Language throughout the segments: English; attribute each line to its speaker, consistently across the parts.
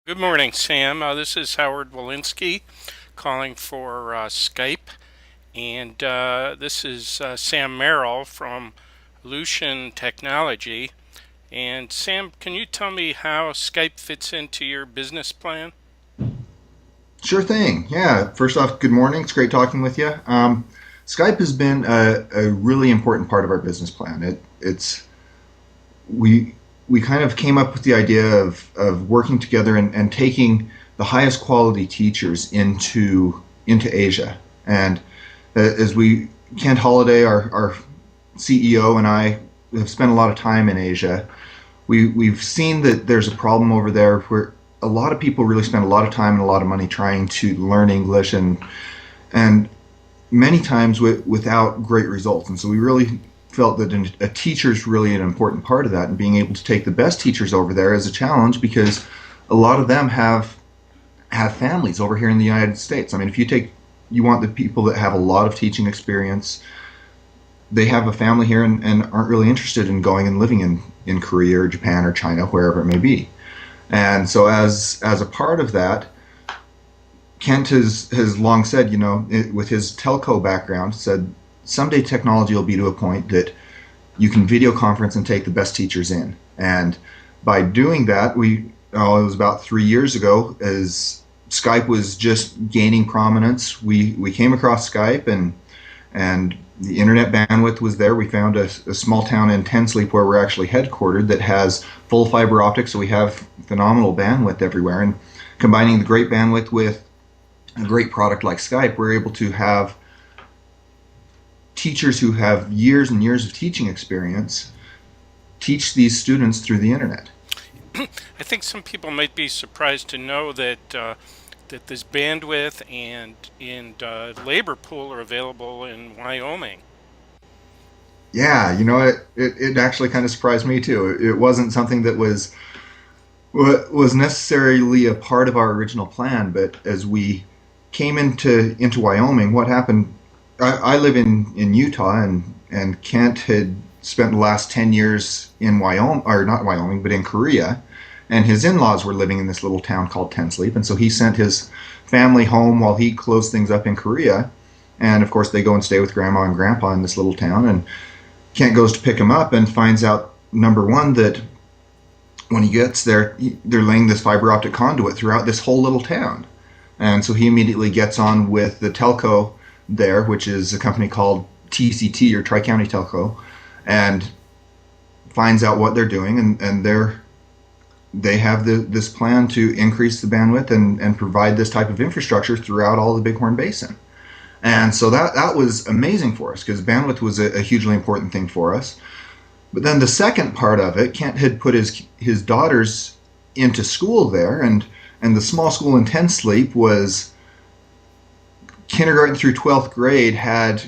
Speaker 1: Good morning, Sam. This is Howard Walensky calling for Skype, and this is Sam Merrill from Lucian Technology. And Sam, can you tell me how Skype fits into your business plan?
Speaker 2: Sure thing. Yeah. First off, good morning. It's great talking with you. Skype has been a really important part of our business plan. It's we we kind of came up with the idea of working together and taking the highest quality teachers into Asia. And as we Kent Holiday, our CEO, and I have spent a lot of time in Asia. We've seen that there's a problem over there where a lot of people really spend a lot of time and a lot of money trying to learn English and many times without great results. And so we really felt that a teacher is really an important part of that, and being able to take the best teachers over there is a challenge because a lot of them have families over here in the United States. I mean, if you want the people that have a lot of teaching experience, they have a family here and aren't really interested in going and living in Korea or Japan or China, wherever it may be. And so as a part of that, Kent has long said, with his telco background, said someday technology will be to a point that you can video conference and take the best teachers in. And by doing that, it was about 3 years ago, as Skype was just gaining prominence. We came across Skype, and the internet bandwidth was there. We found a small town in Tensleep where we're actually headquartered that has full fiber optics, so we have phenomenal bandwidth everywhere. And combining the great bandwidth with a great product like Skype, we're able to have teachers who have years and years of teaching experience teach these students through the internet.
Speaker 1: I think some people might be surprised to know that this bandwidth and labor pool are available in Wyoming.
Speaker 2: Yeah, it actually kind of surprised me too. It wasn't something that was necessarily a part of our original plan, but as we came into Wyoming, what happened? I live in Utah, and Kent had spent the last 10 years in Wyoming, or not Wyoming, but in Korea, and his in-laws were living in this little town called Tensleep, and so he sent his family home while he closed things up in Korea, and of course they go and stay with grandma and grandpa in this little town, and Kent goes to pick him up and finds out, number one, that when he gets there, they're laying this fiber optic conduit throughout this whole little town. And so he immediately gets on with the telco there, which is a company called TCT, or Tri County Telco, and finds out what they're doing, and they have this plan to increase the bandwidth and provide this type of infrastructure throughout all the Bighorn Basin. And so that was amazing for us because bandwidth was a hugely important thing for us. But then the second part of it, Kent had put his daughters into school there, and the small school in Tensleep was kindergarten through 12th grade, had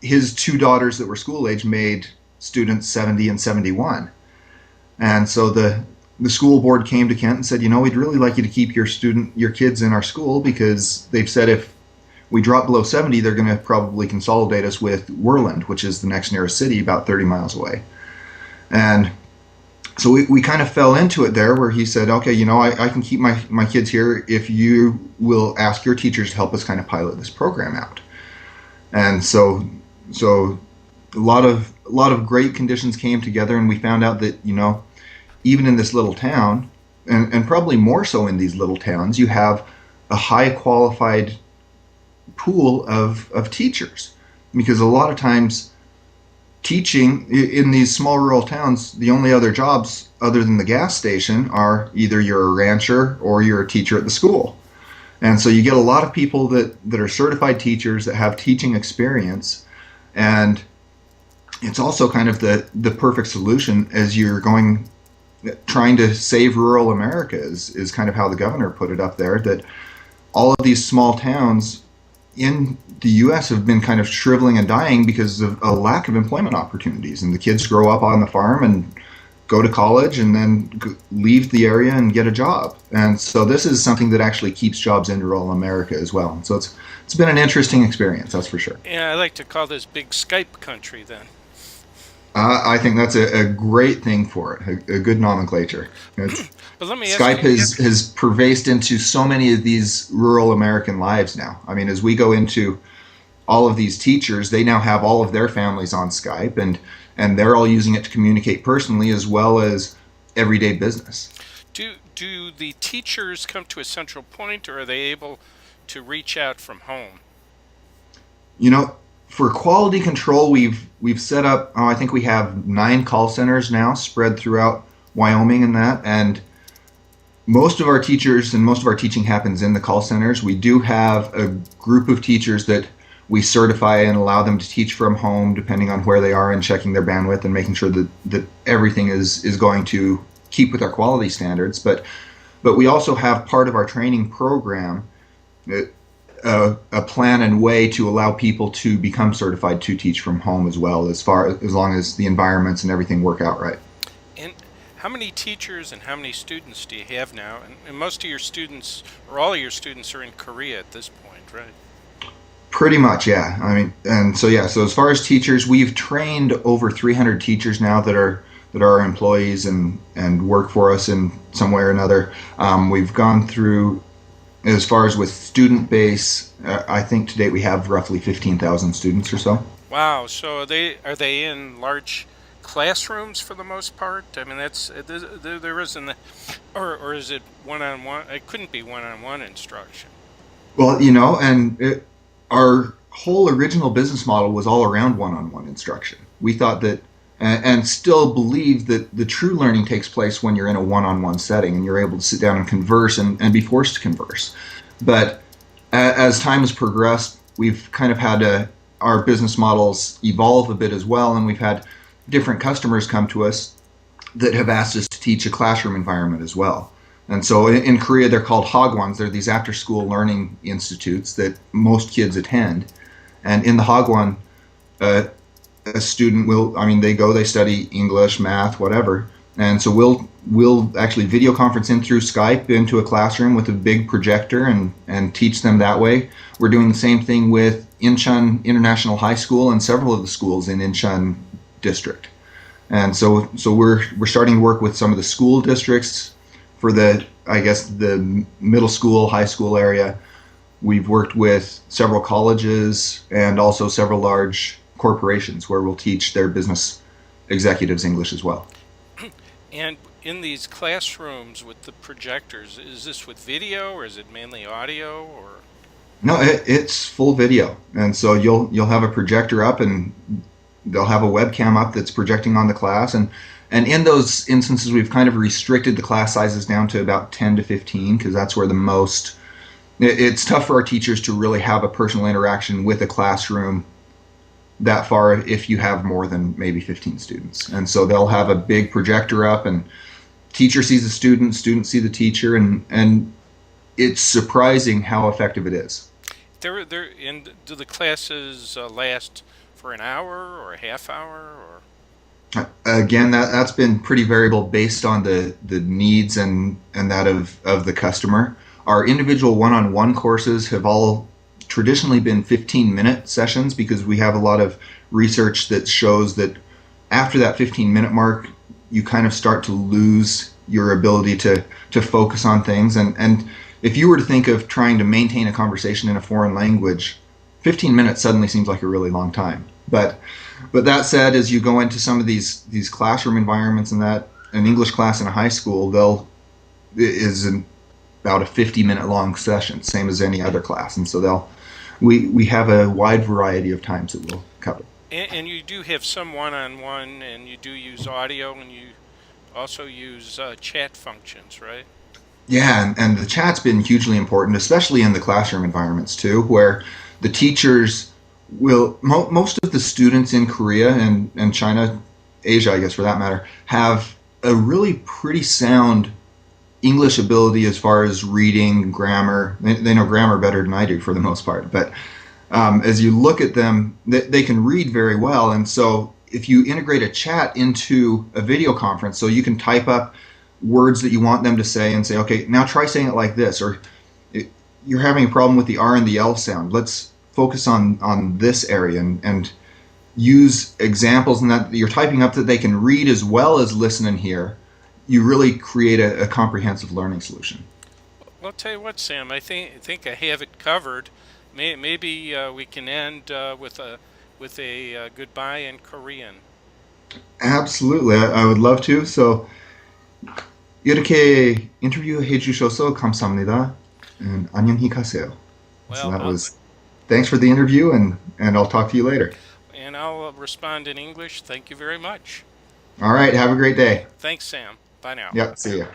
Speaker 2: his two daughters that were school age made students 70 and 71. And so the school board came to Kent and said, we'd really like you to keep your kids in our school, because they've said if we drop below 70, they're going to probably consolidate us with Worland, which is the next nearest city about 30 miles away. And so we kind of fell into it there, where he said, okay, I can keep my kids here if you will ask your teachers to help us kind of pilot this program out. And so a lot of great conditions came together, and we found out that, even in this little town, and probably more so in these little towns, you have a high qualified pool of teachers, because a lot of times teaching in these small rural towns, the only other jobs other than the gas station are either you're a rancher or you're a teacher at the school. And so you get a lot of people that are certified teachers that have teaching experience, and it's also kind of the perfect solution as you're trying to save rural America, is kind of how the governor put it up there, that all of these small towns in the U.S. have been kind of shriveling and dying because of a lack of employment opportunities. And the kids grow up on the farm and go to college and then leave the area and get a job. And so this is something that actually keeps jobs in rural America as well. So it's been an interesting experience, that's for sure.
Speaker 1: Yeah, I like to call this big Skype country then.
Speaker 2: I think that's a great thing for it, a good nomenclature. It's,
Speaker 1: But let me ask
Speaker 2: Skype
Speaker 1: you.
Speaker 2: has pervased into so many of these rural American lives now. I mean, as we go into all of these teachers, they now have all of their families on Skype, and they're all using it to communicate personally as well as everyday business.
Speaker 1: Do the teachers come to a central point, or are they able to reach out from home?
Speaker 2: You know, for quality control, we've set up. Oh, I think we have 9 call centers now spread throughout Wyoming, and that, and most of our teachers and most of our teaching happens in the call centers. We do have a group of teachers that we certify and allow them to teach from home, depending on where they are, and checking their bandwidth and making sure that everything is going to keep with our quality standards. But we also have part of our training program, a plan and way to allow people to become certified to teach from home as well, as long as the environments and everything work out right.
Speaker 1: And how many teachers and how many students do you have now? And most of your students, or all of your students, are in Korea at this point, right?
Speaker 2: Pretty much, yeah. I mean, and so yeah. So as far as teachers, we've trained over 300 teachers now that are our employees and work for us in some way or another. We've gone through, as far as with student base, I think to date we have roughly 15,000 students or so.
Speaker 1: Wow. So are they in large classrooms for the most part? I mean, there isn't, or is it one on one? It couldn't be one on one instruction.
Speaker 2: Well, our whole original business model was all around one-on-one instruction. We thought that, and still believe that the true learning takes place when you're in a one-on-one setting and you're able to sit down and converse and be forced to converse. But as time has progressed, we've kind of had our business models evolve a bit as well, and we've had different customers come to us that have asked us to teach a classroom environment as well. And so in Korea, they're called Hagwons. They're these after-school learning institutes that most kids attend. And in the Hagwon, uh, a student will, I mean, they study English, math, whatever. And so we'll actually video conference in through Skype into a classroom with a big projector and teach them that way. We're doing the same thing with Incheon International High School and several of the schools in Incheon district. And so we're starting to work with some of the school districts for the, I guess, the middle school, high school area. We've worked with several colleges and also several large corporations where we'll teach their business executives English as well.
Speaker 1: And in these classrooms with the projectors, is this with video or is it mainly audio or?
Speaker 2: No, it's full video, and so you'll have a projector up, and they'll have a webcam up that's projecting on the class, and in those instances we've kind of restricted the class sizes down to about 10 to 15 because that's where the most. It's tough for our teachers to really have a personal interaction with a classroom that far if you have more than maybe 15 students. And so they'll have a big projector up, and teacher sees the student, students see the teacher, and it's surprising how effective it is.
Speaker 1: And do the classes last for an hour or a half hour or?
Speaker 2: Again, that's been pretty variable based on the needs and that of the customer. Our individual one-on-one courses have all traditionally been 15-minute sessions because we have a lot of research that shows that after that 15-minute mark, you kind of start to lose your ability to focus on things. And if you were to think of trying to maintain a conversation in a foreign language, 15 minutes suddenly seems like a really long time. But that said, as you go into some of these classroom environments, and that an English class in a high school, is about a 50-minute long session, same as any other class, and so we have a wide variety of times that we'll cover.
Speaker 1: And you do have some one-on-one, and you do use audio, and you also use chat functions, right?
Speaker 2: Yeah, and the chat's been hugely important, especially in the classroom environments too, where the teachers most of the students in Korea and China, Asia, I guess for that matter, have a really pretty sound English ability as far as reading, grammar. They know grammar better than I do for the most part. But as you look at them, they can read very well. And so if you integrate a chat into a video conference, so you can type up words that you want them to say and say, okay, now try saying it like this, or you're having a problem with the R and the L sound. Let's focus on this area, and use examples and that you're typing up that they can read as well as listen and hear, you really create a comprehensive learning solution.
Speaker 1: Well, I'll tell you what, Sam. I think I have it covered. Maybe we can end with a goodbye in Korean.
Speaker 2: Absolutely, I would love to. So 이렇게 인터뷰해 주셔서 감사합니다. And 안녕히 가세요. So
Speaker 1: Well,
Speaker 2: that was thanks for the interview, and I'll talk to you later.
Speaker 1: I'll respond in English. Thank you very much.
Speaker 2: All right, have a great day.
Speaker 1: Thanks, Sam. Bye now.
Speaker 2: Yep, see you.